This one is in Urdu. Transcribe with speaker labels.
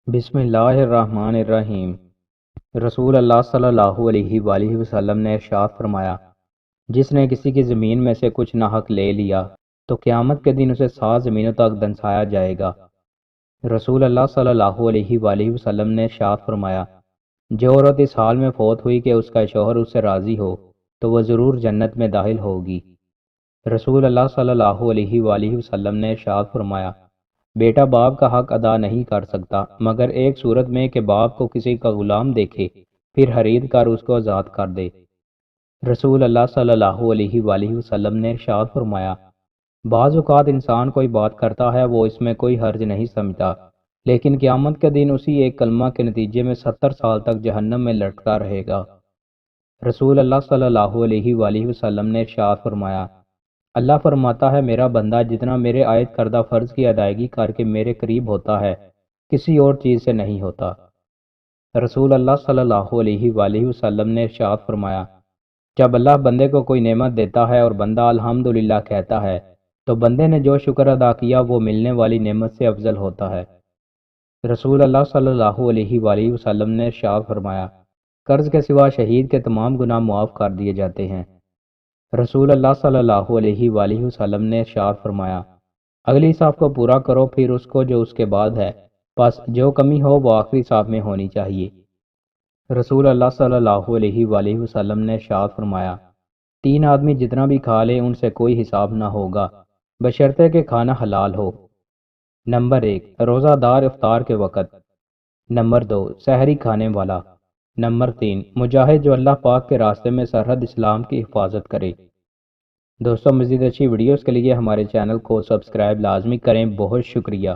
Speaker 1: بسم اللہ الرحمن الرحیم۔ رسول اللہ صلی اللہ علیہ وآلہ وسلم نے ارشاد فرمایا، جس نے کسی کی زمین میں سے کچھ ناحق لے لیا تو قیامت کے دن اسے 7 زمینوں تک دنسایا جائے گا۔ رسول اللہ صلی اللہ علیہ وآلہ وسلم نے ارشاد فرمایا، جو عورت اس حال میں فوت ہوئی کہ اس کا شوہر اس سے راضی ہو تو وہ ضرور جنت میں داخل ہوگی۔ رسول اللہ صلی اللہ علیہ وآلہ وسلم نے ارشاد فرمایا، بیٹا باپ کا حق ادا نہیں کر سکتا مگر ایک صورت میں کہ باپ کو کسی کا غلام دیکھے پھر خرید کر اس کو آزاد کر دے۔ رسول اللہ صلی اللہ علیہ وآلہ وسلم نے ارشاد فرمایا، بعض اوقات انسان کوئی بات کرتا ہے وہ اس میں کوئی حرج نہیں سمجھتا، لیکن قیامت کے دن اسی ایک کلمہ کے نتیجے میں 70 سال تک جہنم میں لٹکتا رہے گا۔ رسول اللہ صلی اللہ علیہ وآلہ وسلم نے ارشاد فرمایا، اللہ فرماتا ہے میرا بندہ جتنا میرے عائد کردہ فرض کی ادائیگی کر کے میرے قریب ہوتا ہے کسی اور چیز سے نہیں ہوتا۔ رسول اللہ صلی اللہ علیہ وآلہ وسلم نے ارشاد فرمایا، جب اللہ بندے کو کوئی نعمت دیتا ہے اور بندہ الحمدللہ کہتا ہے تو بندے نے جو شکر ادا کیا وہ ملنے والی نعمت سے افضل ہوتا ہے۔ رسول اللہ صلی اللہ علیہ وآلہ وسلم نے ارشاد فرمایا، قرض کے سوا شہید کے تمام گناہ معاف کر دیے جاتے ہیں۔ رسول اللہ صلی اللہ علیہ وآلہ وسلم نے ارشاد فرمایا، اگلی صف کو پورا کرو پھر اس کو جو اس کے بعد ہے، پس جو کمی ہو وہ آخری صف میں ہونی چاہیے۔ رسول اللہ صلی اللہ علیہ وآلہ وسلم نے ارشاد فرمایا، 3 آدمی جتنا بھی کھا لیں ان سے کوئی حساب نہ ہوگا بشرطے کہ کھانا حلال ہو۔ نمبر 1، روزہ دار افطار کے وقت۔ نمبر 2، سحری کھانے والا۔ نمبر 3، مجاہد جو اللہ پاک کے راستے میں سرحد اسلام کی حفاظت کرے۔ دوستوں، مزید اچھی ویڈیوز کے لیے ہمارے چینل کو سبسکرائب لازمی کریں۔ بہت شکریہ۔